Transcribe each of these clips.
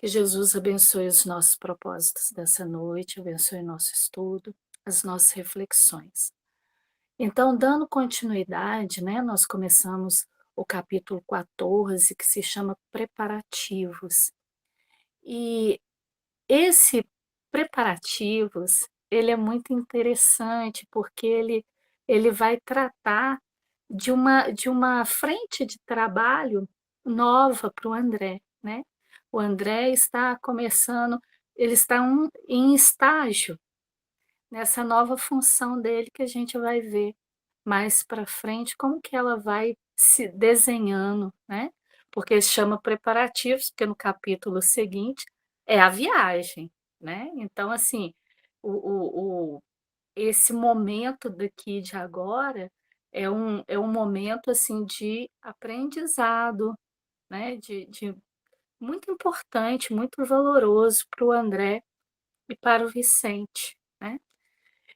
Que Jesus abençoe os nossos propósitos dessa noite, abençoe nosso estudo, as nossas reflexões. Então, dando continuidade, né, nós começamos o capítulo 14, que se chama Preparativos. E esse preparativos, ele é muito interessante, porque ele vai tratar de uma frente de trabalho nova para o André, né. O André está começando, ele está em estágio nessa nova função dele, que a gente vai ver mais para frente como que ela vai se desenhando, né, porque se chama preparativos, porque no capítulo seguinte é a viagem, né. Então assim, o esse momento daqui de agora é um momento, assim, de aprendizado, né, de muito importante, muito valoroso para o André e para o Vicente, né.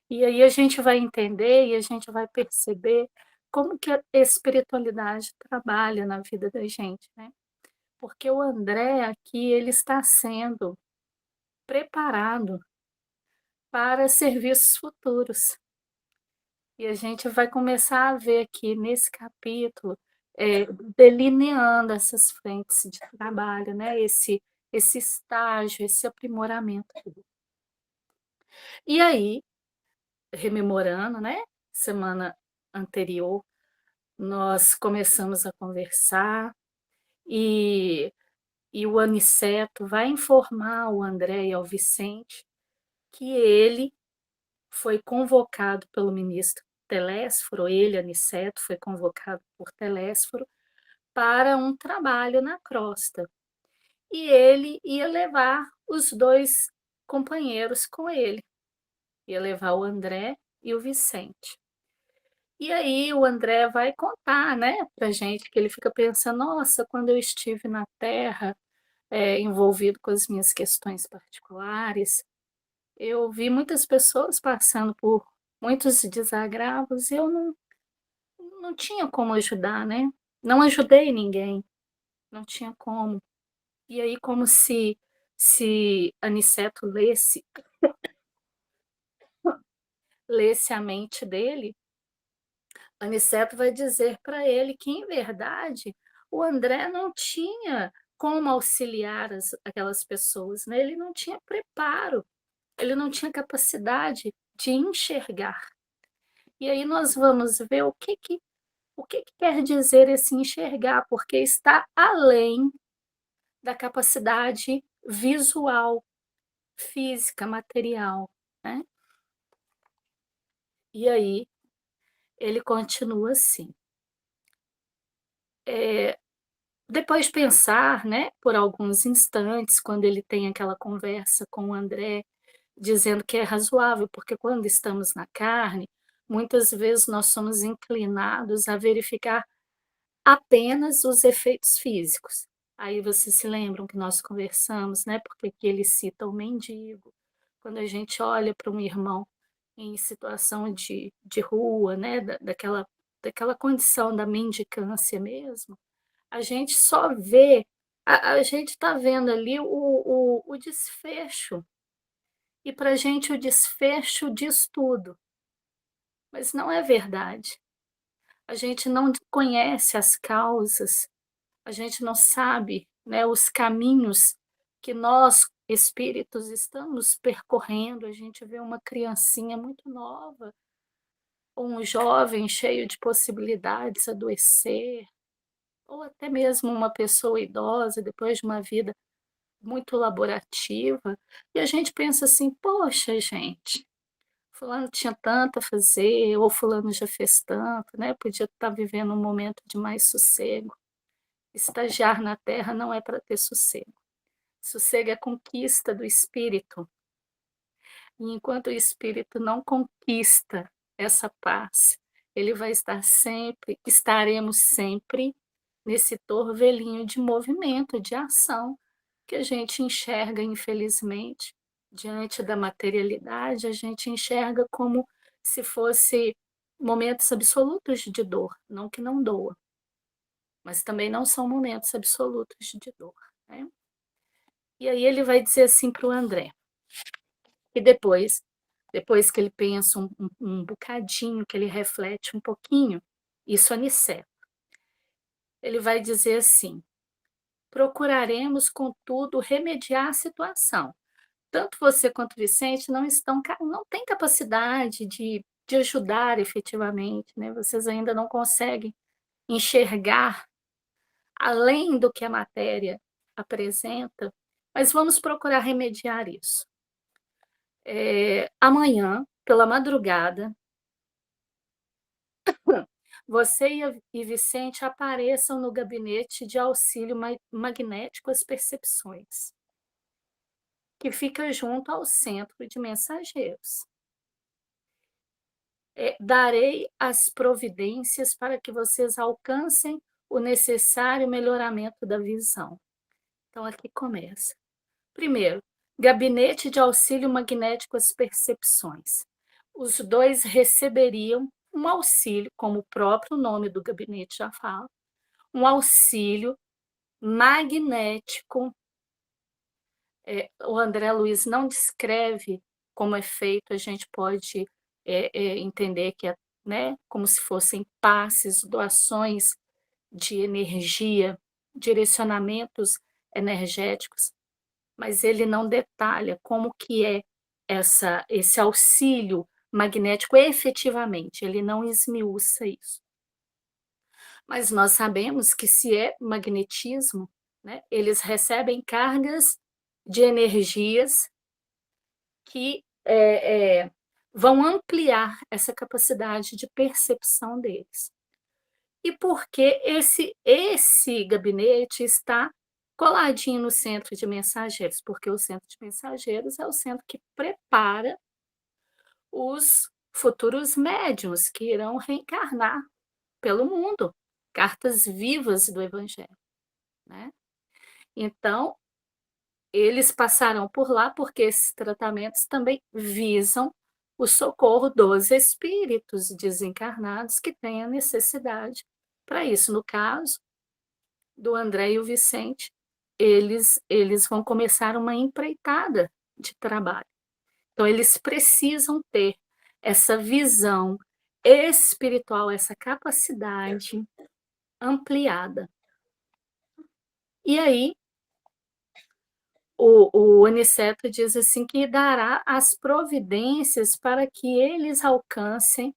E aí a gente vai entender e a gente vai perceber como que a espiritualidade trabalha na vida da gente, né. Porque o André aqui, ele está sendo preparado para serviços futuros. E a gente vai começar a ver aqui nesse capítulo, delineando essas frentes de trabalho, né, esse estágio, esse aprimoramento. E aí, rememorando, né, semana anterior, nós começamos a conversar, e o Aniceto vai informar o André e ao Vicente que ele foi convocado pelo ministro Telésforo, ele, Aniceto, foi convocado por Telésforo para um trabalho na crosta. E ele ia levar os 2 companheiros com ele, ia levar o André e o Vicente. E aí o André vai contar, né, pra gente, que ele fica pensando: "Nossa, quando eu estive na Terra, envolvido com as minhas questões particulares, eu vi muitas pessoas passando por muitos desagravos e eu não tinha como ajudar, né, não ajudei ninguém, não tinha como". E aí como se Aniceto lesse a mente dele, Aniceto vai dizer para ele que, em verdade, o André não tinha como auxiliar aquelas pessoas, né, ele não tinha preparo, ele não tinha capacidade de enxergar. E aí nós vamos ver o que que quer dizer esse enxergar, porque está além da capacidade visual, física, material, né. E aí ele continua assim, eh, depois de pensar, né, por alguns instantes, quando ele tem aquela conversa com o André, dizendo que é razoável, porque quando estamos na carne, muitas vezes nós somos inclinados a verificar apenas os efeitos físicos. Aí vocês se lembram que nós conversamos, né, porque aqui ele cita o mendigo, quando a gente olha para um irmão em situação de rua, né, daquela condição da mendicância mesmo, a gente só vê, a gente está vendo ali o desfecho, e para a gente o desfecho diz tudo, mas não é verdade. A gente não conhece as causas, a gente não sabe, né, os caminhos que nós, espíritos, estamos percorrendo. A gente vê uma criancinha muito nova, ou um jovem cheio de possibilidades adoecer, ou até mesmo uma pessoa idosa depois de uma vida muito laborativa, e a gente pensa assim: "Poxa, gente, fulano tinha tanto a fazer, ou fulano já fez tanto, né, podia estar vivendo um momento de mais sossego". Estagiar na terra não é para ter sossego. Sossego é conquista do espírito, e enquanto o espírito não conquista essa paz, ele vai estar sempre, estaremos sempre nesse torvelinho de movimento, de ação, que a gente enxerga, infelizmente, diante da materialidade, a gente enxerga como se fosse momentos absolutos de dor, não que não doa, mas também não são momentos absolutos de dor, né. E aí ele vai dizer assim para o André, e depois que ele pensa um bocadinho, que ele reflete um pouquinho, isso Aniceto, ele vai dizer assim: procuraremos, contudo, remediar a situação. Tanto você quanto Vicente não têm capacidade de ajudar efetivamente, né? Vocês ainda não conseguem enxergar além do que a matéria apresenta, mas vamos procurar remediar isso. Amanhã, pela madrugada, você e Vicente apareçam no gabinete de auxílio magnético às percepções, que fica junto ao centro de mensageiros. Darei as providências para que vocês alcancem o necessário melhoramento da visão. Então, aqui começa. Primeiro, gabinete de auxílio magnético às percepções. Os dois receberiam um auxílio, como o próprio nome do gabinete já fala, um auxílio magnético. O André Luiz não descreve como é feito, a gente pode entender que é, né, como se fossem passes, doações de energia, direcionamentos energéticos, mas ele não detalha como que é esse auxílio magnético efetivamente, ele não esmiuça isso. Mas nós sabemos que se é magnetismo, né, eles recebem cargas de energias que vão ampliar essa capacidade de percepção deles. E porque esse gabinete está coladinho no centro de mensageiros, porque o centro de mensageiros é o centro que prepara os futuros médiuns que irão reencarnar pelo mundo, cartas vivas do Evangelho, né? Então, eles passarão por lá porque esses tratamentos também visam o socorro dos espíritos desencarnados que têm a necessidade para isso. No caso do André e o Vicente, eles vão começar uma empreitada de trabalho. Então, eles precisam ter essa visão espiritual, essa capacidade ampliada. E aí, o Aniceto diz assim que dará as providências para que eles alcancem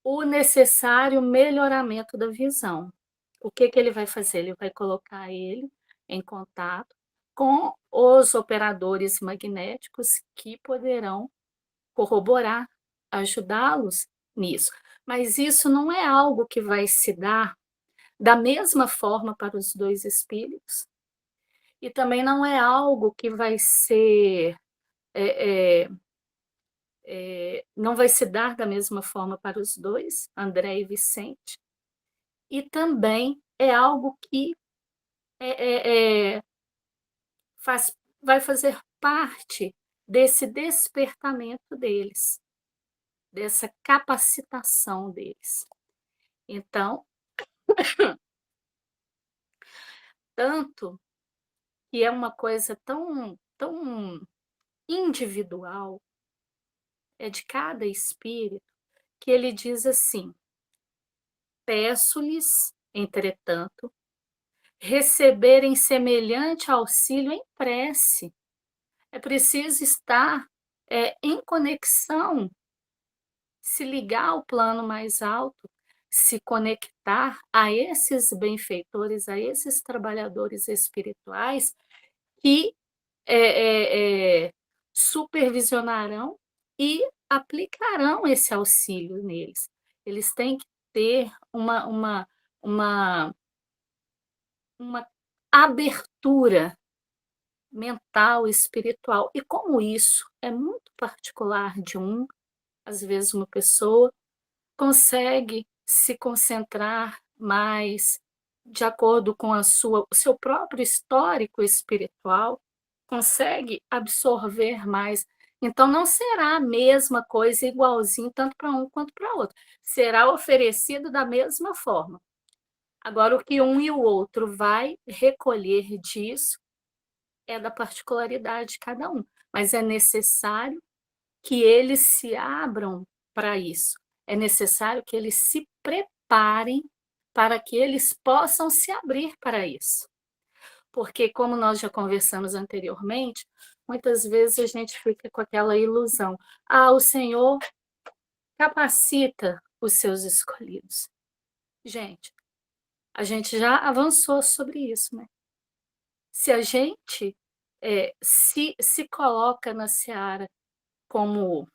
o necessário melhoramento da visão. O que ele vai fazer? Ele vai colocar ele em contato com os operadores magnéticos que poderão corroborar, ajudá-los nisso. Mas isso não é algo que vai se dar da mesma forma para os dois espíritos, e também não é algo que vai ser não vai se dar da mesma forma para os dois, André e Vicente, e também é algo que é, é, é, vai fazer parte desse despertamento deles, dessa capacitação deles. Então, tanto que é uma coisa tão individual, é de cada espírito, que ele diz assim: peço-lhes, entretanto, receberem semelhante auxílio em prece. É preciso estar em conexão, se ligar ao plano mais alto, se conectar a esses benfeitores, a esses trabalhadores espirituais que supervisionarão e aplicarão esse auxílio neles. Eles têm que ter uma, uma abertura mental, espiritual. E como isso é muito particular de às vezes uma pessoa consegue se concentrar mais de acordo com o seu próprio histórico espiritual, consegue absorver mais. Então, não será a mesma coisa, igualzinho, tanto para um quanto para outro. Será oferecido da mesma forma. Agora, o que um e o outro vai recolher disso é da particularidade de cada um, mas é necessário que eles se abram para isso. É necessário que eles se preparem para que eles possam se abrir para isso. Porque, como nós já conversamos anteriormente, muitas vezes a gente fica com aquela ilusão: ah, o Senhor capacita os seus escolhidos. Gente, a gente já avançou sobre isso, né? Se a gente se coloca na seara como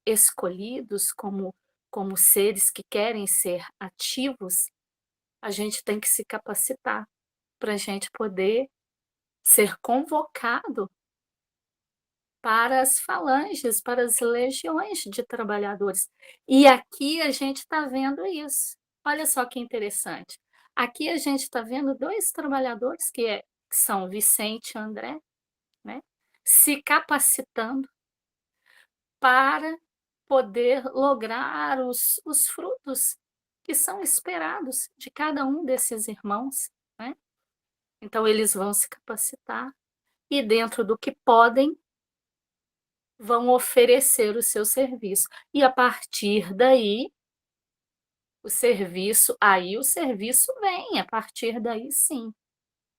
escolhidos, como seres que querem ser ativos, a gente tem que se capacitar para a gente poder ser convocado para as falanges, para as legiões de trabalhadores. E aqui a gente está vendo isso. Olha só que interessante. Aqui a gente está vendo dois trabalhadores que são Vicente e André, né, se capacitando para poder lograr os frutos que são esperados de cada um desses irmãos, né? Então, eles vão se capacitar e, dentro do que podem, vão oferecer o seu serviço. E, a partir daí, o serviço vem, a partir daí, sim.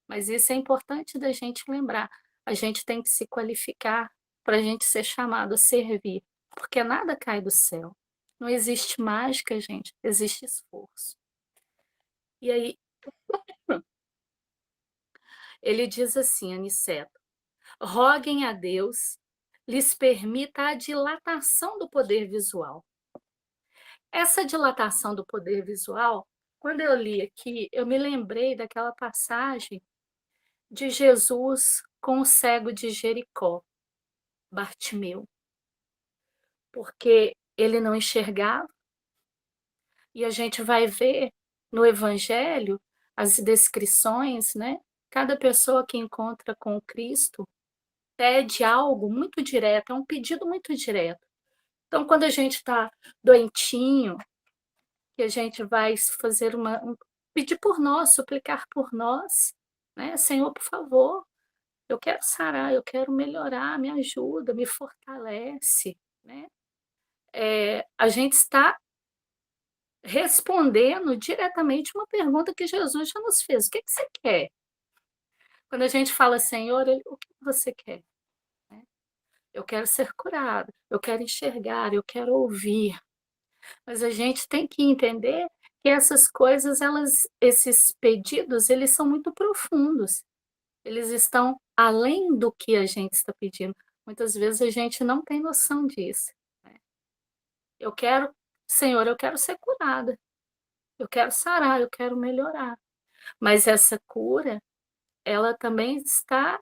Mas isso é importante da gente lembrar. A gente tem que se qualificar para a gente ser chamado a servir, porque nada cai do céu. Não existe mágica, gente, existe esforço. E aí, ele diz assim, Aniceto: roguem a Deus, lhes permita a dilatação do poder visual. Essa dilatação do poder visual, quando eu li aqui, eu me lembrei daquela passagem de Jesus com o cego de Jericó, Bartimeu, porque ele não enxergava, e a gente vai ver no Evangelho as descrições, né? Cada pessoa que encontra com Cristo pede algo muito direto, é um pedido muito direto. Então, quando a gente está doentinho, que a gente vai fazer pedir por nós, suplicar por nós, né? Senhor, por favor, eu quero sarar, eu quero melhorar, me ajuda, me fortalece, né? A gente está respondendo diretamente uma pergunta que Jesus já nos fez: o que você quer? Quando a gente fala, Senhor, o que você quer? Né? Eu quero ser curado, eu quero enxergar, eu quero ouvir. Mas a gente tem que entender que essas coisas, esses pedidos, eles são muito profundos. Eles estão além do que a gente está pedindo. Muitas vezes a gente não tem noção disso. Né? Eu quero, Senhor, eu quero ser curada. Eu quero sarar, eu quero melhorar. Mas essa cura, ela também está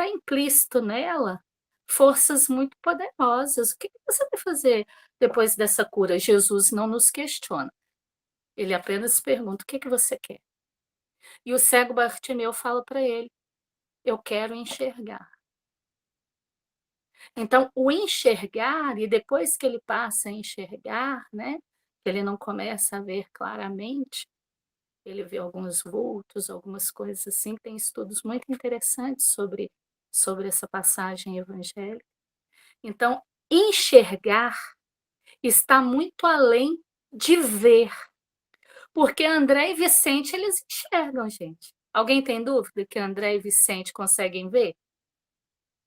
implícito nela forças muito poderosas. O que você vai fazer depois dessa cura? Jesus não nos questiona. Ele apenas pergunta: o que você quer? E o cego Bartimeu fala para ele: eu quero enxergar. Então, o enxergar, e depois que ele passa a enxergar, né, ele não começa a ver claramente, ele vê alguns vultos, algumas coisas assim, tem estudos muito interessantes sobre essa passagem evangélica. Então, enxergar está muito além de ver, porque André e Vicente, eles enxergam, gente. Alguém tem dúvida que André e Vicente conseguem ver?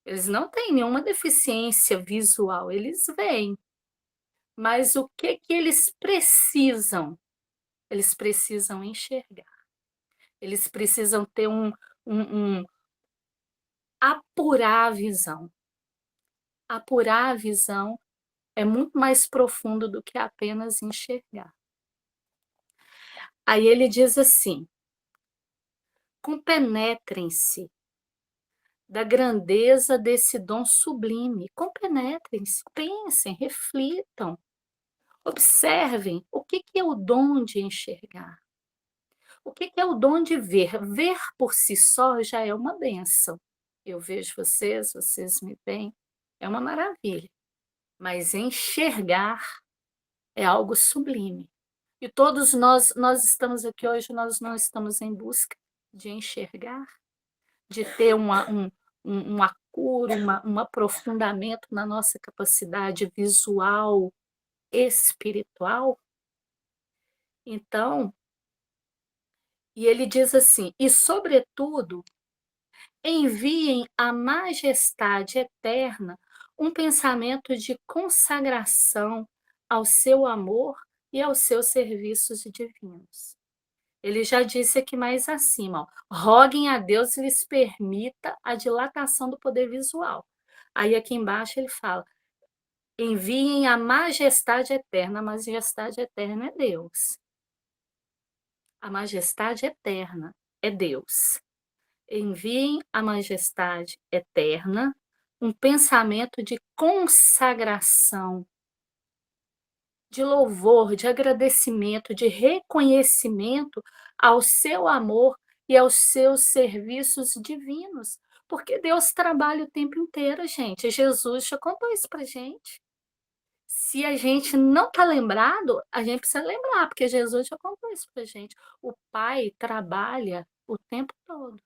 Eles não têm nenhuma deficiência visual, eles veem. Mas o que que eles precisam? Eles precisam enxergar. Eles precisam ter apurar a visão. Apurar a visão é muito mais profundo do que apenas enxergar. Aí ele diz assim: compenetrem-se da grandeza desse dom sublime. Compenetrem-se, pensem, reflitam, observem o que é o dom de enxergar. O que é o dom de ver? Ver por si só já é uma benção. Eu vejo vocês, vocês me veem, é uma maravilha. Mas enxergar é algo sublime. E todos nós estamos aqui hoje, nós não estamos em busca de enxergar, de ter uma cura, um aprofundamento na nossa capacidade visual, espiritual. Então, e ele diz assim: "E sobretudo, enviem à majestade eterna um pensamento de consagração ao seu amor e aos seus serviços divinos." Ele já disse aqui mais acima, ó: "Roguem a Deus e lhes permita a dilatação do poder visual." Aí aqui embaixo ele fala: "Enviem a majestade eterna." A majestade eterna é Deus. A majestade eterna é Deus. Enviem à majestade eterna um pensamento de consagração, de louvor, de agradecimento, de reconhecimento ao seu amor e aos seus serviços divinos, porque Deus trabalha o tempo inteiro, gente. Jesus já contou isso pra gente. Se a gente não tá lembrado, a gente precisa lembrar, porque Jesus já contou isso pra gente. O Pai trabalha o tempo todo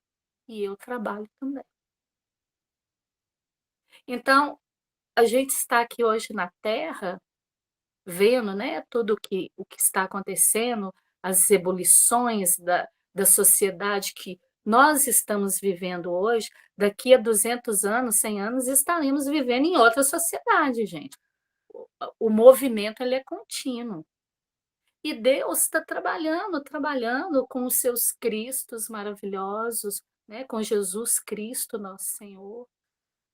e eu trabalho também. Então, a gente está aqui hoje na Terra, vendo, né, tudo o que está acontecendo, as ebulições da sociedade que nós estamos vivendo hoje. Daqui a 200 anos, 100 anos, estaremos vivendo em outra sociedade, gente. O movimento ele é contínuo. E Deus está trabalhando, trabalhando com os seus Cristos maravilhosos, né, com Jesus Cristo, nosso Senhor,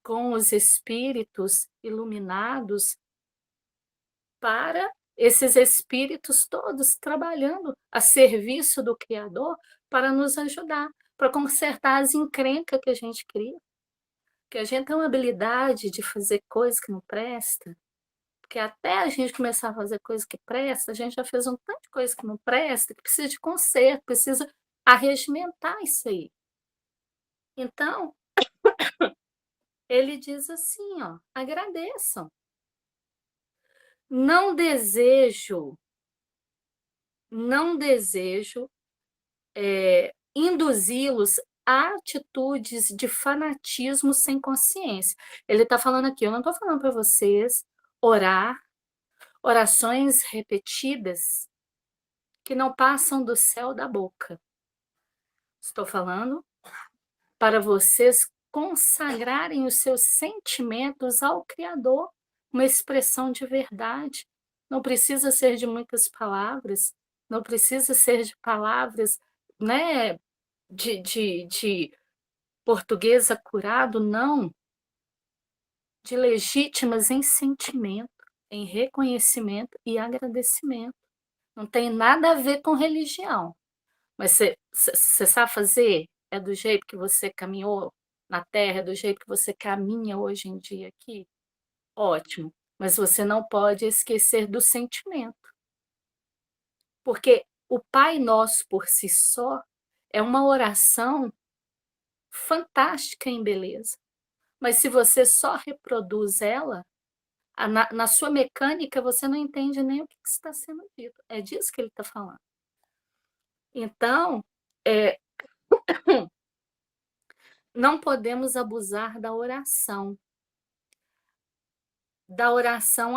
com os espíritos iluminados, para esses espíritos todos trabalhando a serviço do Criador para nos ajudar, para consertar as encrencas que a gente cria, que a gente tem uma habilidade de fazer coisa que não presta, porque até a gente começar a fazer coisa que presta, a gente já fez um tanto de coisa que não presta, que precisa de conserto, precisa arregimentar isso aí. Então, ele diz assim, ó: agradeçam. Não desejo, não desejo induzi-los a atitudes de fanatismo sem consciência. Ele está falando aqui, eu não estou falando para vocês orar orações repetidas que não passam do céu da boca. Estou falando para vocês consagrarem os seus sentimentos ao Criador, uma expressão de verdade. Não precisa ser de muitas palavras, não precisa ser de palavras, né, de português acurado, não, de legítimas em sentimento, em reconhecimento e agradecimento. Não tem nada a ver com religião, mas você sabe fazer? É do jeito que você caminhou na Terra, é do jeito que você caminha hoje em dia aqui? Ótimo, mas você não pode esquecer do sentimento, porque o Pai Nosso por si só é uma oração fantástica em beleza, mas se você só reproduz ela, na sua mecânica você não entende nem o que está sendo dito. É disso que ele está falando. Então, eh, não podemos abusar da oração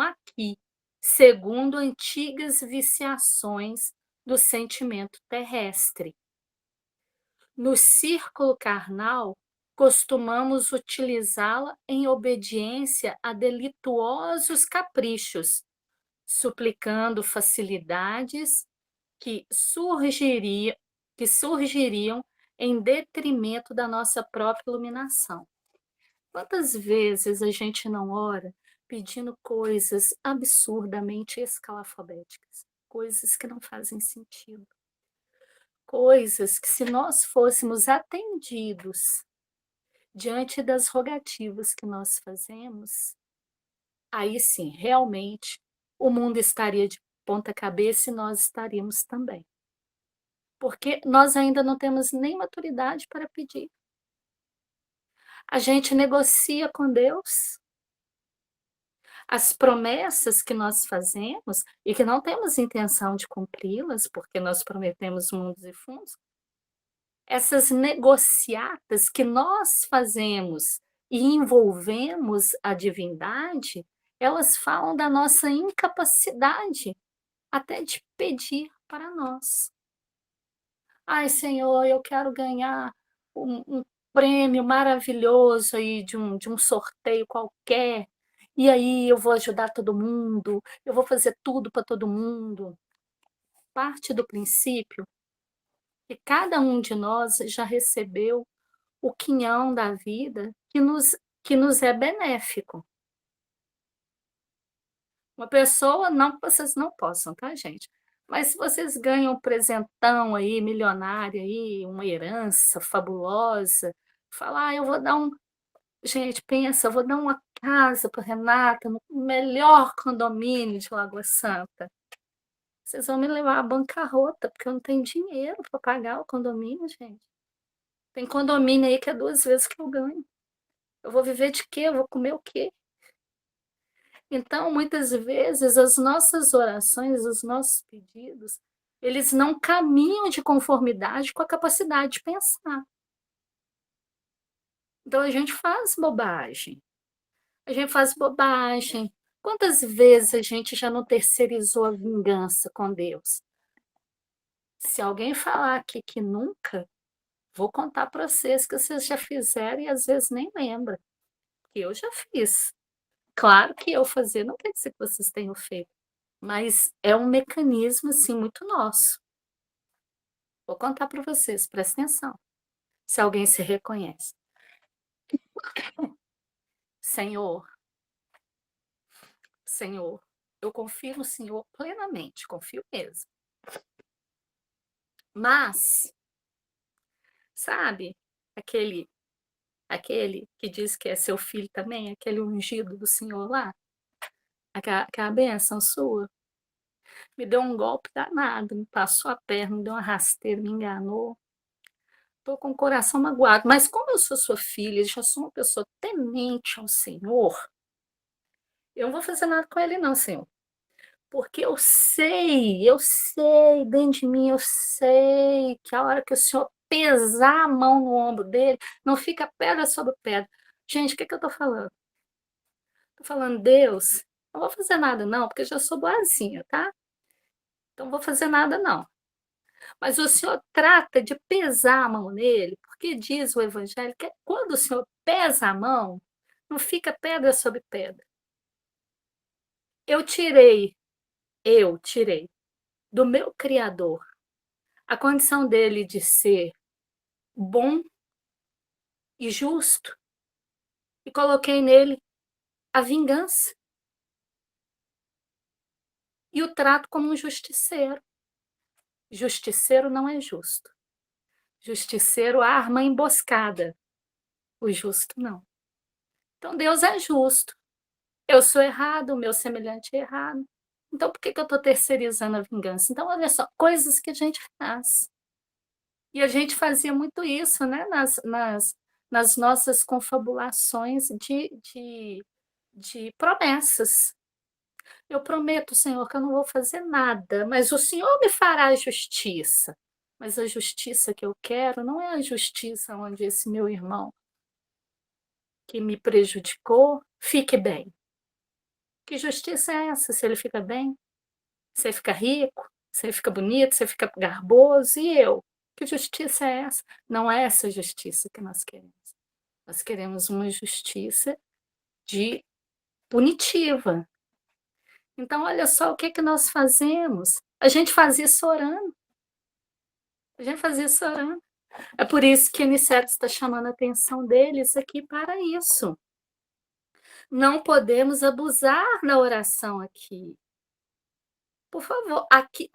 aqui, segundo antigas viciações do sentimento terrestre. No círculo carnal, costumamos utilizá-la em obediência a delituosos caprichos, suplicando facilidades que surgiriam, que surgiriam em detrimento da nossa própria iluminação. Quantas vezes a gente não ora pedindo coisas absurdamente escalafobéticas, coisas que não fazem sentido, coisas que, se nós fôssemos atendidos diante das rogativas que nós fazemos, aí sim, realmente, o mundo estaria de ponta cabeça e nós estaríamos também. Porque nós ainda não temos nem maturidade para pedir. A gente negocia com Deus as promessas que nós fazemos e que não temos intenção de cumpri-las, porque nós prometemos mundos e fundos, essas negociatas que nós fazemos e envolvemos a divindade, elas falam da nossa incapacidade até de pedir para nós. "Ai, Senhor, eu quero ganhar um prêmio maravilhoso aí de um sorteio qualquer, e aí eu vou ajudar todo mundo, eu vou fazer tudo para todo mundo". Parte do princípio que cada um de nós já recebeu o quinhão da vida que nos é benéfico. Uma pessoa, não que vocês não possam, tá, gente? Mas se vocês ganham um presentão aí, milionário aí, uma herança fabulosa, falar: "Ah, eu vou dar um". Gente, pensa, eu vou dar uma casa para Renata no melhor condomínio de Lagoa Santa. Vocês vão me levar à bancarrota, porque eu não tenho dinheiro para pagar o condomínio, gente. Tem condomínio aí que é 2 vezes que eu ganho. Eu vou viver de quê? Eu vou comer o quê? Então, muitas vezes, as nossas orações, os nossos pedidos, eles não caminham de conformidade com a capacidade de pensar. Então, a gente faz bobagem. A gente faz bobagem. Quantas vezes a gente já não terceirizou a vingança com Deus? Se alguém falar aqui que nunca, vou contar para vocês que vocês já fizeram e às vezes nem lembra, que eu já fiz. Claro que eu fazer não quer dizer que vocês tenham feito, mas é um mecanismo, assim, muito nosso. Vou contar para vocês, presta atenção, se alguém se reconhece. Senhor, Senhor, eu confio no Senhor plenamente, confio mesmo. Mas, sabe, aquele aquele que diz que é seu filho também, aquele ungido do Senhor lá, aquela bênção sua, me deu um golpe danado, me passou a perna, me deu uma rasteira, me enganou. Estou com o coração magoado, mas como eu sou sua filha, já sou uma pessoa temente ao Senhor, eu não vou fazer nada com ele não, Senhor. Porque eu sei, dentro de mim, eu sei que a hora que o Senhor pesar a mão no ombro dele, não fica pedra sobre pedra. Gente, o que que eu estou falando? Estou falando: "Deus, não vou fazer nada não, porque eu já sou boazinha, tá? Então não vou fazer nada não". Mas o Senhor trata de pesar a mão nele, porque diz o evangelho que quando o Senhor pesa a mão, não fica pedra sobre pedra. Eu tirei eu tirei do meu criador a condição dele de ser bom e justo, e coloquei nele a vingança, e o trato como um justiceiro. Justiceiro não é justo. Justiceiro arma emboscada, o justo não. Então Deus é justo. Eu sou errado, o meu semelhante é errado. Então por que que eu estou terceirizando a vingança? Então olha só, coisas que a gente faz. E a gente fazia muito isso, né, nas nossas confabulações de promessas. Eu prometo, Senhor, que eu não vou fazer nada, mas o Senhor me fará justiça. Mas a justiça que eu quero não é a justiça onde esse meu irmão que me prejudicou fique bem. Que justiça é essa? Se ele fica bem, se ele fica rico, se ele fica bonito, se ele fica garboso, e eu? Que justiça é essa? Não é essa justiça que nós queremos. Nós queremos uma justiça de punitiva. Então, olha só o que que nós fazemos. A gente faz isso orando. A gente faz isso orando. É por isso que a Aniceto está chamando a atenção deles aqui para isso. Não podemos abusar na oração aqui. Por favor, aqui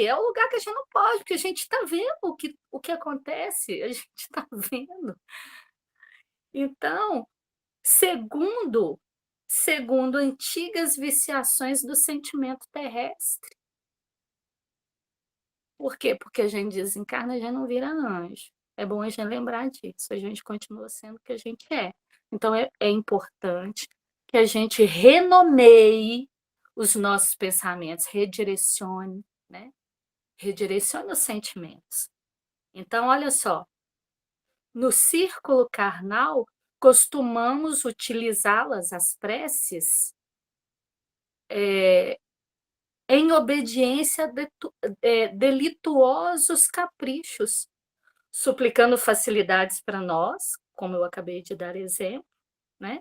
é o lugar que a gente não pode, porque a gente está vendo o que acontece, a gente está vendo. Então, segundo segundo antigas viciações do sentimento terrestre. Por quê? Porque a gente desencarna, a gente não vira anjo. É bom a gente lembrar disso, a gente continua sendo o que a gente é. Então é importante que a gente renomeie os nossos pensamentos, redirecione, né, redirecione os sentimentos. Então olha só, no círculo carnal, costumamos utilizá-las, as preces, eh, em obediência a delituosos caprichos, suplicando facilidades para nós, como eu acabei de dar exemplo, né,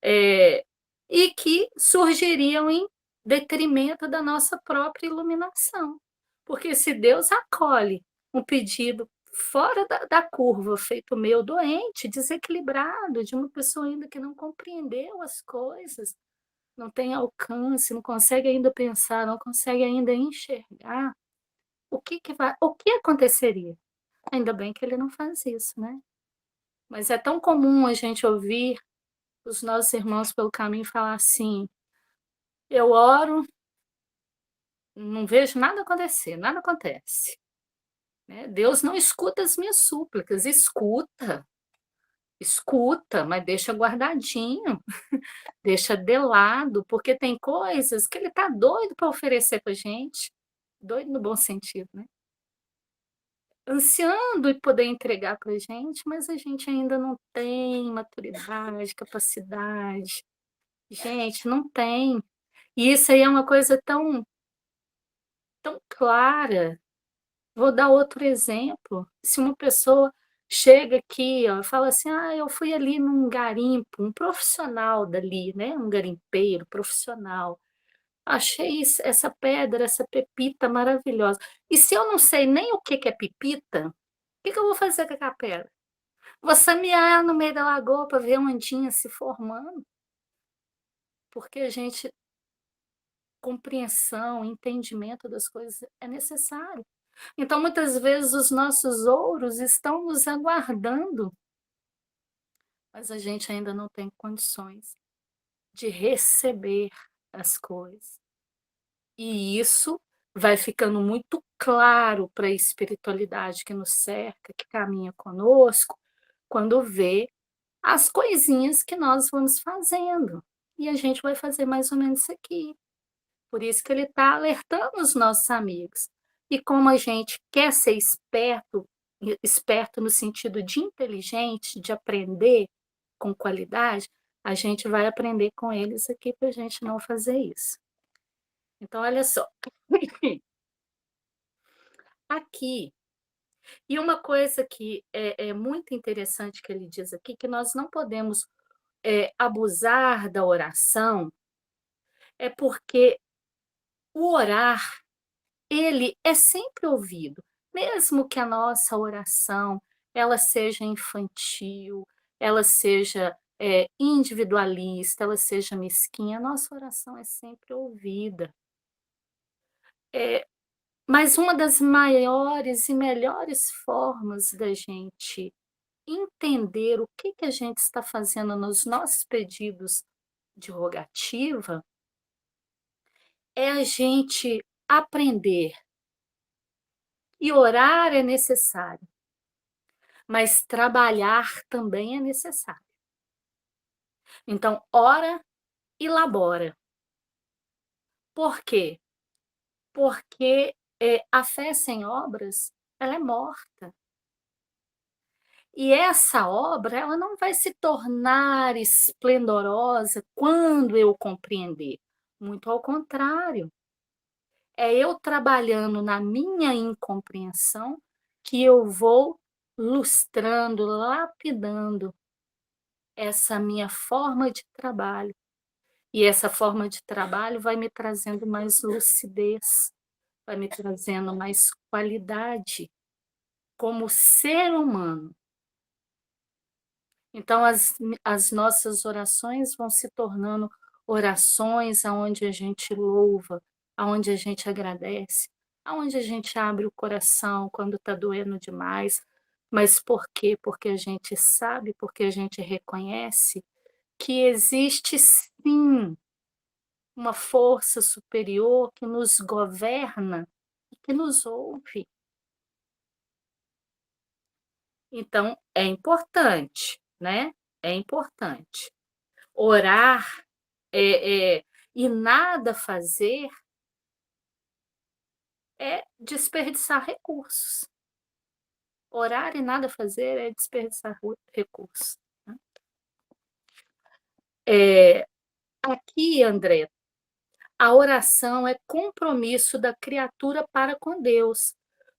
eh, e que surgiriam em detrimento da nossa própria iluminação. Porque se Deus acolhe um pedido fora da curva, feito meu, doente, desequilibrado, de uma pessoa ainda que não compreendeu as coisas, não tem alcance, não consegue ainda pensar, não consegue ainda enxergar, o que aconteceria? Ainda bem que ele não faz isso, né. Mas é tão comum a gente ouvir os nossos irmãos pelo caminho falar assim: "Eu oro, não vejo nada acontecer, nada acontece", né. Deus não escuta as minhas súplicas, escuta, escuta, mas deixa guardadinho, deixa de lado, porque tem coisas que ele tá doido para oferecer pra gente, doido no bom sentido, né, ansiando e poder entregar pra gente, mas a gente ainda não tem maturidade, capacidade. Gente, não tem. E isso aí é uma coisa tão clara. Vou dar outro exemplo, se uma pessoa chega aqui, ó, fala assim: "Ah, eu fui ali num garimpo", um profissional dali, né, um garimpeiro profissional, "achei essa pedra, essa pepita maravilhosa". E se eu não sei nem o que que é pepita, o que que eu vou fazer com aquela pedra? Vou samear no meio da lagoa para ver ondinha se formando, porque a gente compreensão, entendimento das coisas é necessário. Então, muitas vezes, os nossos ouros estão nos aguardando, mas a gente ainda não tem condições de receber as coisas. E isso vai ficando muito claro para a espiritualidade que nos cerca, que caminha conosco, quando vê as coisinhas que nós vamos fazendo. E a gente vai fazer mais ou menos isso aqui. Por isso que ele está alertando os nossos amigos. E como a gente quer ser esperto, esperto no sentido de inteligente, de aprender com qualidade, a gente vai aprender com eles aqui para a gente não fazer isso. Então, olha só, aqui, e uma coisa que é muito interessante que ele diz aqui, que nós não podemos abusar da oração, é porque o orar ele é sempre ouvido, mesmo que a nossa oração, ela seja infantil, ela seja, individualista, ela seja mesquinha, a nossa oração é sempre ouvida. Mas uma das maiores e melhores formas da gente entender o que que a gente está fazendo nos nossos pedidos de rogativa, é a gente aprender. E orar é necessário. Mas trabalhar também é necessário. Então, ora e labora. Por quê? Porque, a fé sem obras, ela é morta. E essa obra, ela não vai se tornar esplendorosa quando eu compreender. Muito ao contrário, é eu trabalhando na minha incompreensão que eu vou lustrando, lapidando essa minha forma de trabalho. E essa forma de trabalho vai me trazendo mais lucidez, vai me trazendo mais qualidade como ser humano. Então as nossas orações vão se tornando orações aonde a gente louva, aonde a gente agradece, aonde a gente abre o coração quando está doendo demais. Mas por quê? Porque a gente sabe, porque a gente reconhece que existe sim uma força superior que nos governa e que nos ouve. Então é importante, né, é importante. Orar, e nada fazer é desperdiçar recursos. Orar e nada fazer é desperdiçar recurso, né. Aqui, André, a oração é compromisso da criatura para com Deus,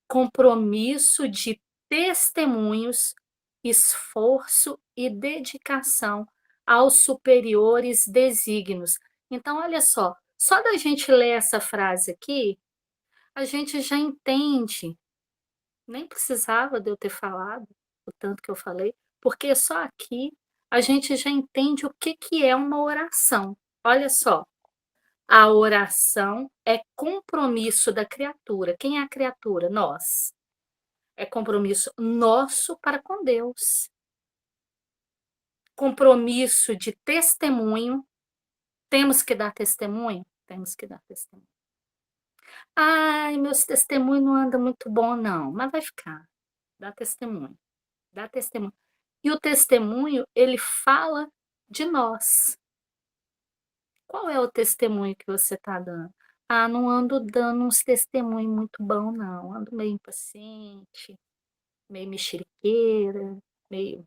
compromisso de testemunhos, esforço e dedicação aos superiores desígnios. Então, olha só da gente ler essa frase aqui, a gente já entende, nem precisava de eu ter falado o tanto que eu falei, porque só aqui a gente já entende o que que é uma oração. Olha só. A oração é compromisso da criatura. Quem é a criatura? Nós. É compromisso nosso para com Deus. Compromisso de testemunho. Temos que dar testemunho? Temos que dar testemunho. Ai, meus testemunhos não andam muito bom, não. Mas vai ficar. Dá testemunho. Dá testemunho. E o testemunho, ele fala de nós. Qual é o testemunho que você está dando? Ah, não ando dando uns testemunhos muito bom não, ando meio impaciente, meio mexeriqueira, meio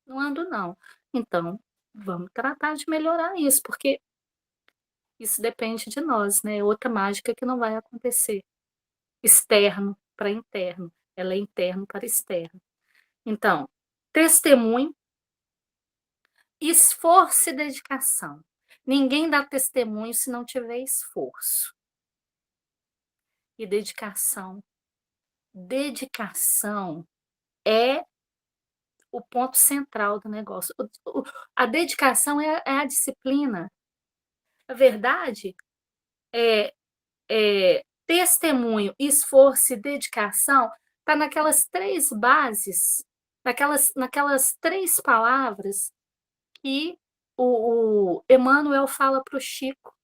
não ando não. Então, vamos tratar de melhorar isso, porque isso depende de nós, né, outra mágica que não vai acontecer. Externo para interno, ela é interno para externo. Então, testemunho, esforço e dedicação. Ninguém dá testemunho se não tiver esforço e dedicação. Dedicação é o ponto central do negócio. A dedicação é a disciplina. A verdade é testemunho, esforço e dedicação está naquelas três bases, naquelas três palavras que o Emmanuel fala para o Chico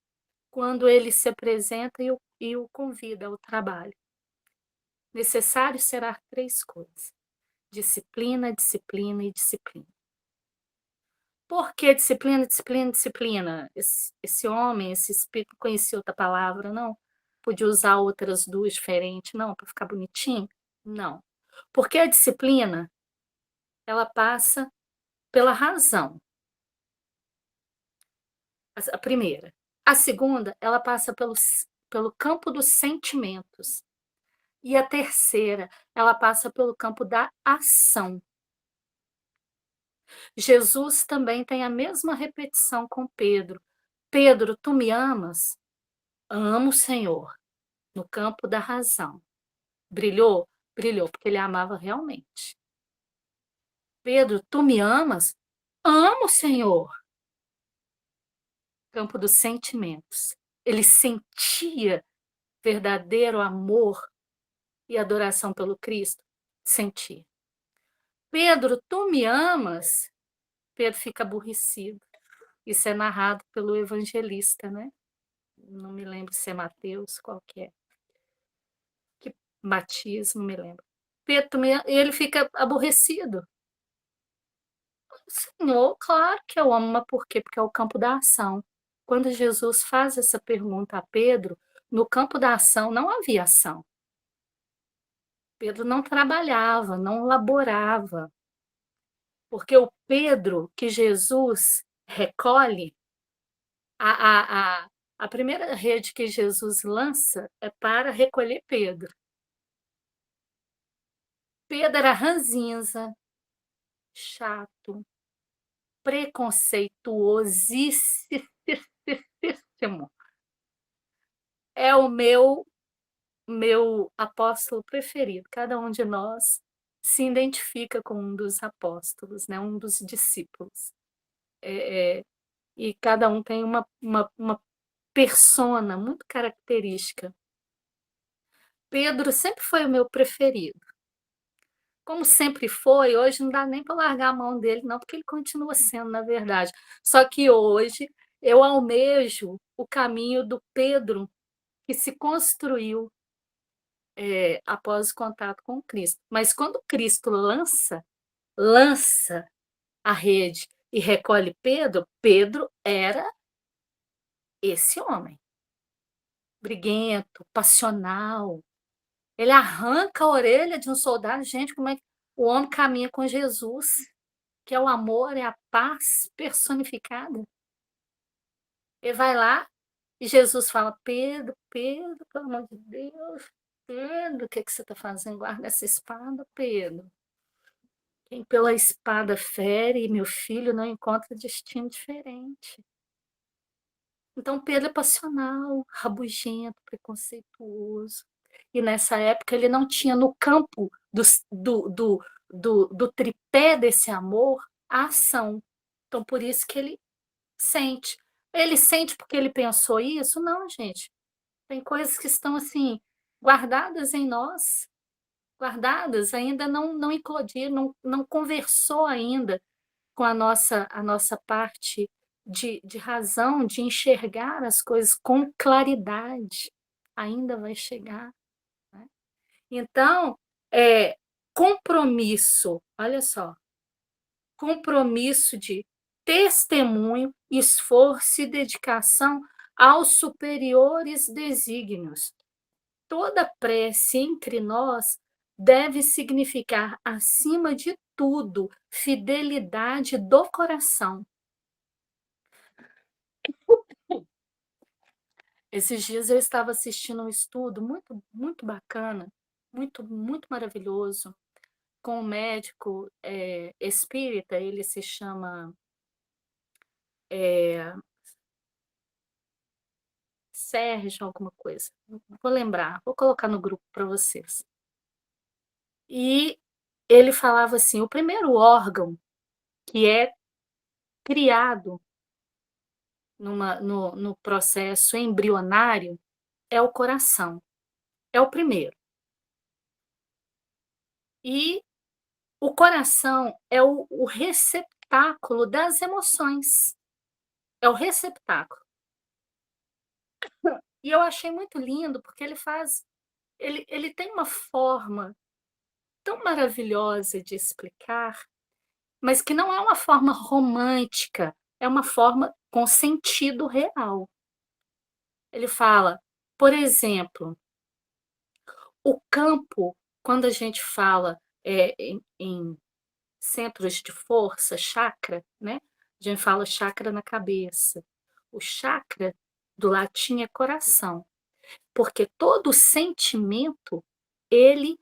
quando ele se apresenta e o convida ao trabalho. Necessário será três coisas: disciplina, disciplina e disciplina. Por que disciplina, disciplina, disciplina? Esse homem, esse espírito, não conhecia outra palavra, não? Podia usar outras duas diferentes, não, para ficar bonitinho? Não. Porque a disciplina, ela passa pela razão, a primeira. A segunda, ela passa pelo campo dos sentimentos. E a terceira, ela passa pelo campo da ação. Jesus também tem a mesma repetição com Pedro. Pedro, tu me amas? Amo o Senhor, no campo da razão. Brilhou? Brilhou, porque ele amava realmente. Pedro, tu me amas? Amo o Senhor. Campo dos sentimentos. Ele sentia verdadeiro amor e adoração pelo Cristo? Sentia. Pedro, tu me amas? Pedro fica aborrecido. Isso é narrado pelo evangelista, né? Não me lembro se é Mateus, qual que é. Que batismo, não me lembro. Pedro, ele fica aborrecido. Senhor, claro que eu amo, mas por quê? Porque é o campo da ação. Quando Jesus faz essa pergunta a Pedro, no campo da ação não havia ação. Pedro não trabalhava, não laborava, porque o Pedro que Jesus recolhe, a, a, a, a primeira rede que Jesus lança é para recolher Pedro. Pedro era ranzinza, chato, preconceituosíssimo. É o meu apóstolo preferido. Cada um de nós se identifica com um dos apóstolos, né? Um dos discípulos. E cada um tem uma persona muito característica. Pedro sempre foi o meu preferido. Como sempre foi, hoje não dá nem para largar a mão dele, não, porque ele continua sendo, na verdade. Só que hoje eu almejo o caminho do Pedro que se construiu após o contato com Cristo. Mas quando Cristo lança a rede e recolhe Pedro, Pedro era esse homem, briguento, passional. Ele arranca a orelha de um soldado, gente, como é que O homem caminha com Jesus, que é o amor, é a paz personificada. Ele vai lá e Jesus fala: Pedro, Pedro, pelo amor de Deus, Pedro, o que, que você está fazendo? Guarda essa espada, Pedro. Quem pela espada fere, meu filho, não encontra destino diferente. Então, Pedro é passional, rabugento, preconceituoso. E nessa época ele não tinha no campo do tripé desse amor a ação. Então, por isso que ele sente. Ele sente porque ele pensou isso? Não, gente. Tem coisas que estão assim, guardadas em nós, guardadas, ainda não eclodiram, não conversou ainda com a nossa parte de razão, de enxergar as coisas com claridade. Ainda vai chegar. Né? Então, compromisso, olha só, compromisso de testemunho, esforço e dedicação aos superiores desígnios. Toda prece entre nós deve significar, acima de tudo, fidelidade do coração. Esses dias eu estava assistindo um estudo muito, muito bacana, muito maravilhoso, com um médico espírita, ele se chama Sérgio alguma coisa. Vou lembrar, vou colocar no grupo para vocês. E ele falava assim: o primeiro órgão que é criado no processo embrionário é o coração, é o primeiro. E o coração é o receptáculo das emoções, é o receptáculo. E eu achei muito lindo porque ele tem uma forma tão maravilhosa de explicar, mas que não é uma forma romântica, é uma forma com sentido real. Ele fala, por exemplo, o campo, quando a gente fala em centros de força, chakra, né? A gente fala chakra na cabeça. O chakra do latim é coração, porque todo sentimento ele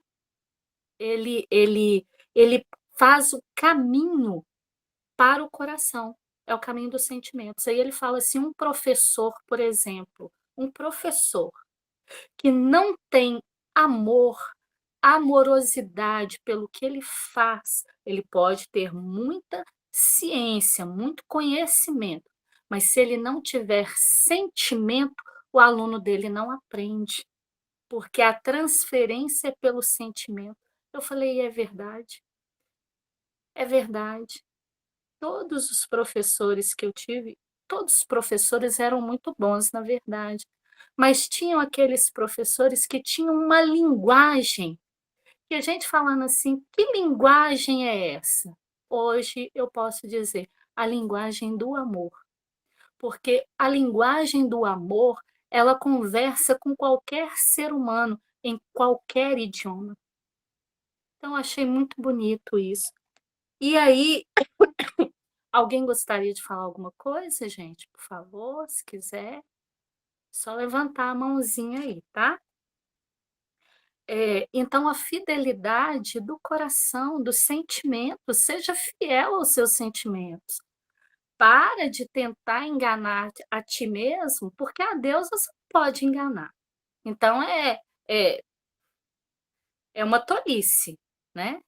ele ele ele faz o caminho para o coração. É o caminho dos sentimentos. Aí ele fala assim, um professor, por exemplo, um professor que não tem amor, amorosidade pelo que ele faz, ele pode ter muita ciência, muito conhecimento, mas se ele não tiver sentimento, o aluno dele não aprende, porque a transferência é pelo sentimento. Eu falei, é verdade, é verdade. Todos os professores que eu tive, todos os professores eram muito bons, na verdade, mas tinham aqueles professores que tinham uma linguagem, que a gente falando assim, que linguagem é essa? Hoje eu posso dizer, a linguagem do amor, porque a linguagem do amor, ela conversa com qualquer ser humano, em qualquer idioma. Então, achei muito bonito isso. E aí, alguém gostaria de falar alguma coisa, gente? Por favor, se quiser, só levantar a mãozinha aí, tá? Então, a fidelidade do coração, do sentimento, seja fiel aos seus sentimentos. Para de tentar enganar a ti mesmo, porque a Deus você não pode enganar. Então, é, é uma tolice, né?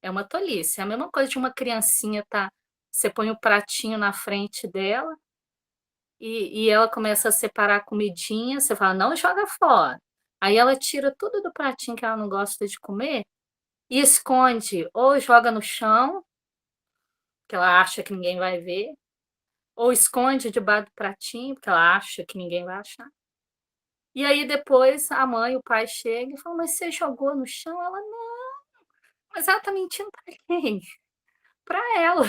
É uma tolice. É a mesma coisa de uma criancinha, tá? Você põe o pratinho na frente dela, e ela começa a separar a comidinha, você fala, não joga fora. Aí ela tira tudo do pratinho que ela não gosta de comer e esconde, ou joga no chão, que ela acha que ninguém vai ver, ou esconde debaixo do pratinho, porque ela acha que ninguém vai achar. E aí depois a mãe, o pai chega e fala, mas você jogou no chão? Ela, não, mas ela tá mentindo para quem? Para ela.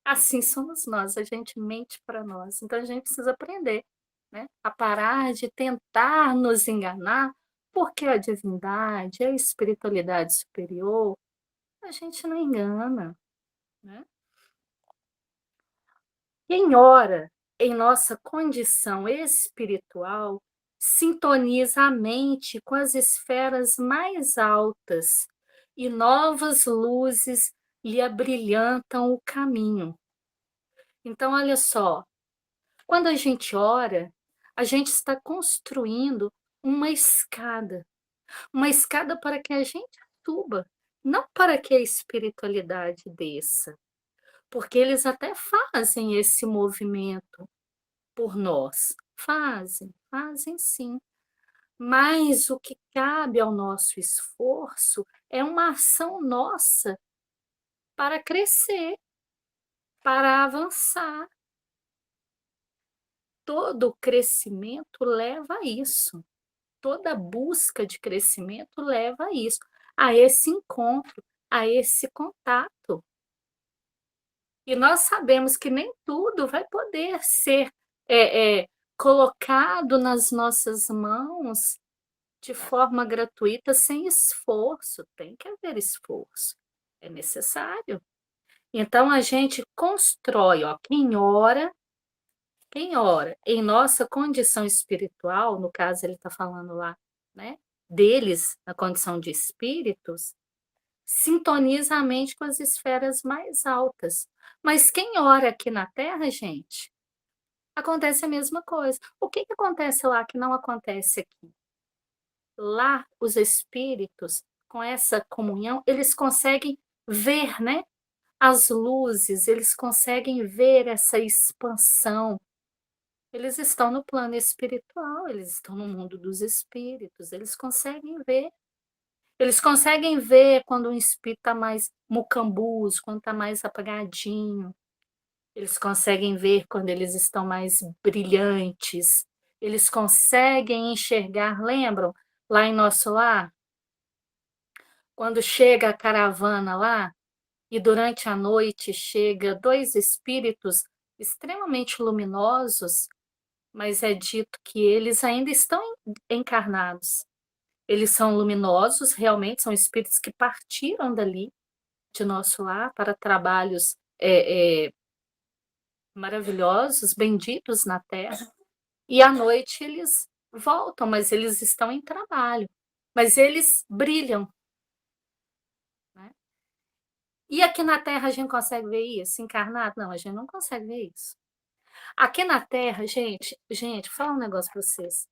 Assim somos nós, a gente mente para nós. Então a gente precisa aprender, né, a parar de tentar nos enganar, porque a divindade, a espiritualidade superior, a gente não engana, né. Quem ora em nossa condição espiritual sintoniza a mente com as esferas mais altas e novas luzes lhe abrilhantam o caminho. Então, olha só, quando a gente ora, a gente está construindo uma escada para que a gente suba, não para que a espiritualidade desça, porque eles até fazem esse movimento por nós. Fazem sim. Mas o que cabe ao nosso esforço é uma ação nossa para crescer, para avançar. Todo crescimento leva a isso. Toda busca de crescimento leva a isso, a esse encontro, a esse contato. E nós sabemos que nem tudo vai poder ser, colocado nas nossas mãos de forma gratuita, sem esforço, tem que haver esforço, é necessário. Então a gente constrói, ó, quem ora em nossa condição espiritual, no caso ele está falando lá, né, deles, na condição de espíritos, sintoniza a mente com as esferas mais altas. Mas quem ora aqui na Terra, gente, acontece a mesma coisa. O que que acontece lá que não acontece aqui? Lá, os espíritos, com essa comunhão, eles conseguem ver, né, as luzes, eles conseguem ver essa expansão. Eles estão no plano espiritual, eles estão no mundo dos espíritos, eles conseguem ver. Eles conseguem ver quando um espírito está mais mucambuzo, quando está mais apagadinho. Eles conseguem ver quando eles estão mais brilhantes. Eles conseguem enxergar, lembram? Lá em nosso lar, quando chega a caravana lá, e durante a noite chega 2 espíritos extremamente luminosos, mas é dito que eles ainda estão encarnados. Eles são luminosos, realmente, são espíritos que partiram dali, de nosso lar, para trabalhos maravilhosos, benditos na Terra, e à noite eles voltam, mas eles estão em trabalho. Mas eles brilham, né? E aqui na Terra a gente consegue ver isso? Encarnado? Não, a gente não consegue ver isso. Aqui na Terra, gente, fala um negócio para vocês.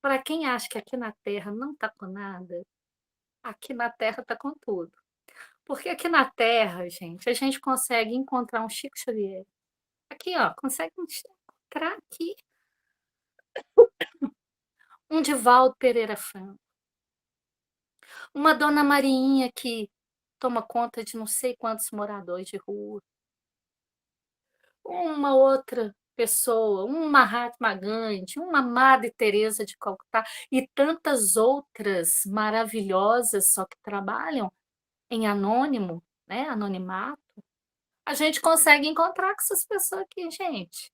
Para quem acha que aqui na Terra não tá com nada, aqui na Terra tá com tudo. Porque aqui na Terra, gente, a gente consegue encontrar um Chico Xavier. Aqui, ó, consegue encontrar aqui um Divaldo Pereira Franco, uma Dona Mariinha que toma conta de não sei quantos moradores de rua, uma outra pessoa, uma Mahatma Gandhi, uma Madre Teresa de Calcutá e tantas outras maravilhosas, só que trabalham em anônimo, né, anonimato. A gente consegue encontrar com essas pessoas aqui, gente.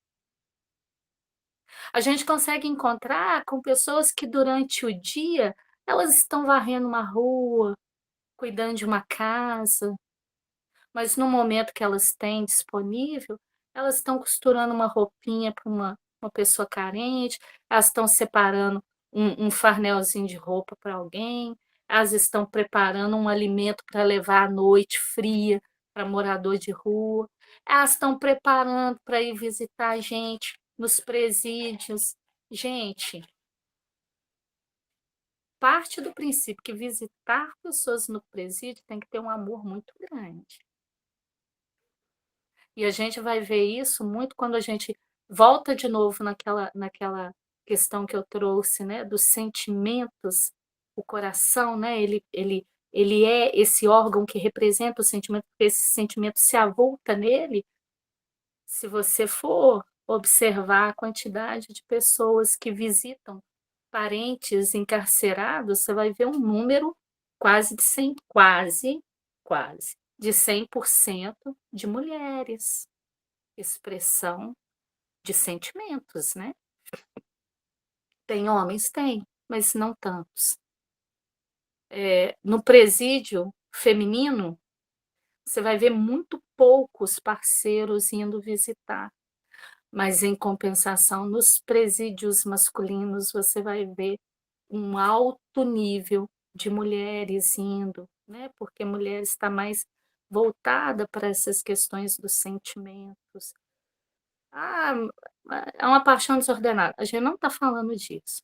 A gente consegue encontrar com pessoas que durante o dia elas estão varrendo uma rua, cuidando de uma casa, mas no momento que elas têm disponível, elas estão costurando uma roupinha para uma pessoa carente, elas estão separando um farnelzinho de roupa para alguém, elas estão preparando um alimento para levar à noite fria para morador de rua, elas estão preparando para ir visitar a gente nos presídios. Gente, parte do princípio que visitar pessoas no presídio tem que ter um amor muito grande. E a gente vai ver isso muito quando a gente volta de novo naquela questão que eu trouxe, né, dos sentimentos, o coração, né, ele é esse órgão que representa o sentimento, porque esse sentimento se avulta nele, se você for observar a quantidade de pessoas que visitam parentes encarcerados, você vai ver um número quase de 100, quase, de 100% de mulheres. Expressão de sentimentos, né. Tem homens? Tem, mas não tantos. No presídio feminino, você vai ver muito poucos parceiros indo visitar, mas em compensação, nos presídios masculinos, você vai ver um alto nível de mulheres indo, né, porque a mulher está mais voltada para essas questões dos sentimentos. Ah, é uma paixão desordenada, a gente não está falando disso,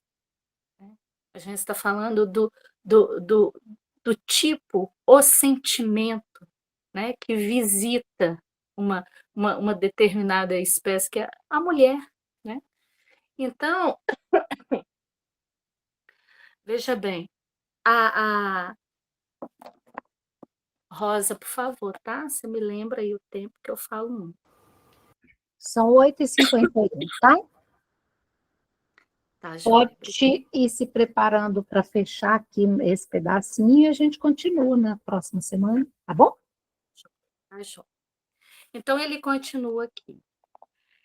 né, a gente está falando do do do tipo, o sentimento, né, que visita uma uma determinada espécie, que é a mulher, né. Então, veja bem, a Rosa, por favor, tá? Você me lembra aí o tempo que eu falo muito. São 8h51, tá? Tá joia, obrigada. Pode ir se preparando para fechar aqui esse pedacinho e a gente continua na próxima semana, tá bom? Tá joia. Então ele continua aqui.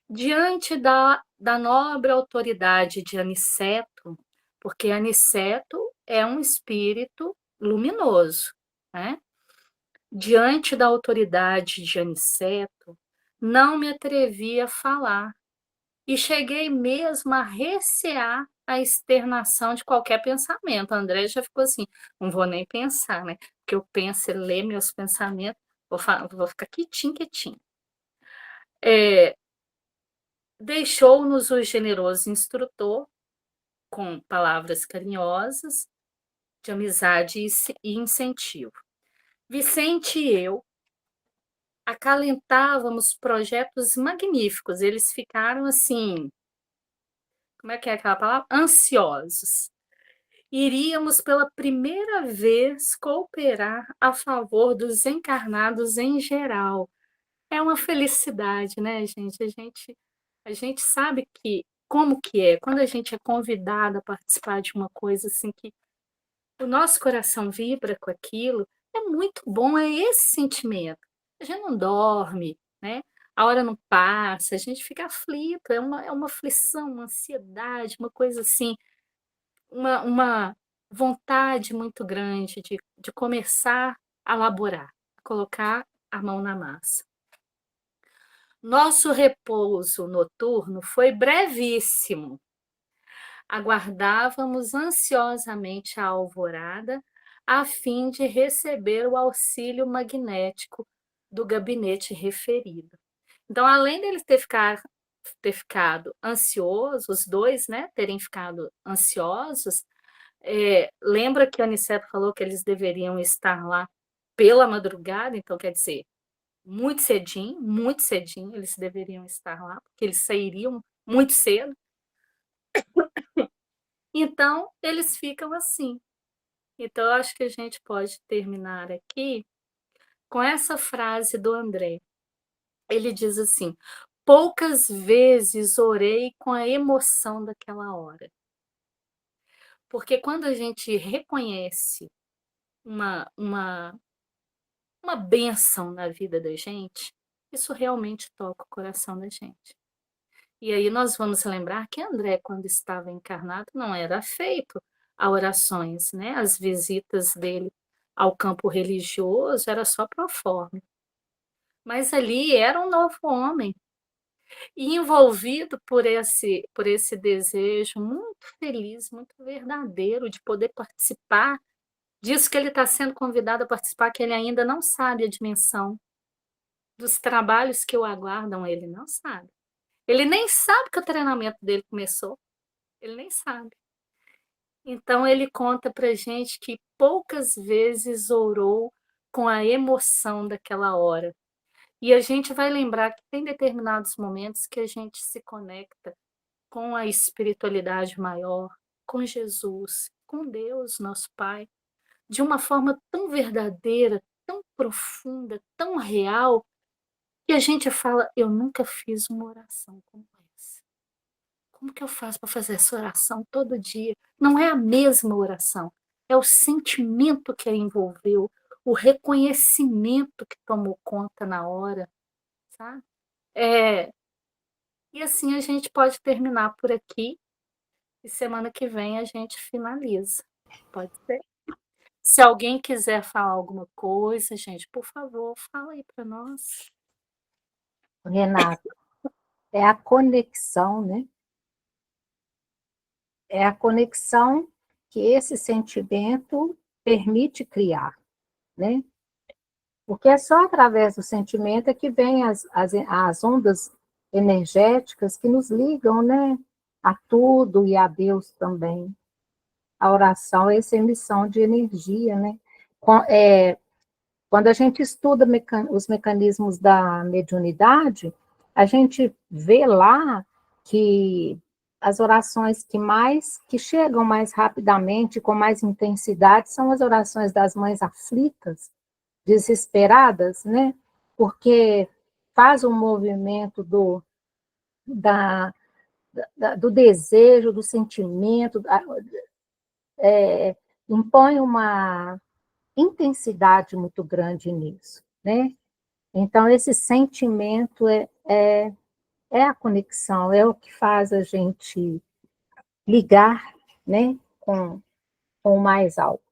Diante da nobre autoridade de Aniceto, porque Aniceto é um espírito luminoso, né? Diante da autoridade de Aniceto, não me atrevi a falar, e cheguei mesmo a recear a externação de qualquer pensamento. A André já ficou assim: não vou nem pensar, né? Porque eu penso, ele lê meus pensamentos, vou ficar quietinho, quietinho. Deixou-nos o generoso instrutor com palavras carinhosas, de amizade e incentivo. Vicente e eu acalentávamos projetos magníficos, eles ficaram assim, como é que é aquela palavra? Ansiosos. Iríamos pela primeira vez cooperar a favor dos encarnados em geral. É uma felicidade, né, gente? A gente sabe que como que é, quando a gente é convidado a participar de uma coisa assim que o nosso coração vibra com aquilo, é muito bom, é esse sentimento. A gente não dorme, né? A hora não passa, a gente fica aflito, é uma aflição, uma ansiedade, uma coisa assim, uma vontade muito grande de começar a elaborar, a colocar a mão na massa. Nosso repouso noturno foi brevíssimo. Aguardávamos ansiosamente a alvorada, a fim de receber o auxílio magnético do gabinete referido. Então, além deles ter ficado ansiosos, os dois, né, terem ficado ansiosos, lembra que a Aniceto falou que eles deveriam estar lá pela madrugada, então quer dizer, muito cedinho eles deveriam estar lá, porque eles sairiam muito cedo. Então, eles ficam assim. Então, eu acho que a gente pode terminar aqui com essa frase do André. Ele diz assim: poucas vezes orei com a emoção daquela hora. Porque quando a gente reconhece uma, uma, uma bênção na vida da gente, isso realmente toca o coração da gente. E aí nós vamos lembrar que André, quando estava encarnado, não era feito a orações, né? As visitas dele ao campo religioso era só pro forma. Mas ali era um novo homem, e envolvido por esse desejo muito feliz, muito verdadeiro de poder participar disso que ele está sendo convidado a participar, que ele ainda não sabe a dimensão dos trabalhos que o aguardam, ele não sabe. Ele nem sabe que o treinamento dele começou, ele nem sabe. Então ele conta pra gente que poucas vezes orou com a emoção daquela hora. E a gente vai lembrar que tem determinados momentos que a gente se conecta com a espiritualidade maior, com Jesus, com Deus, nosso Pai, de uma forma tão verdadeira, tão profunda, tão real, que a gente fala: eu nunca fiz uma oração como essa. Como que eu faço para fazer essa oração todo dia? Não é a mesma oração, é o sentimento que a envolveu, o reconhecimento que tomou conta na hora, sabe? É, e assim a gente pode terminar por aqui e semana que vem a gente finaliza. Pode ser? Se alguém quiser falar alguma coisa, gente, por favor, fala aí para nós. Renata, é a conexão, né? É a conexão que esse sentimento permite criar, né? Porque é só através do sentimento é que vem as ondas energéticas que nos ligam, né? A tudo e a Deus também. A oração é essa emissão de energia, né? Quando a gente estuda os mecanismos da mediunidade, a gente vê lá que as orações que chegam mais rapidamente, com mais intensidade, são as orações das mães aflitas, desesperadas, né? Porque faz um movimento da, do desejo, do sentimento, impõe uma intensidade muito grande nisso, né? Então, esse sentimento é a conexão, é o que faz a gente ligar, né, com o mais alto.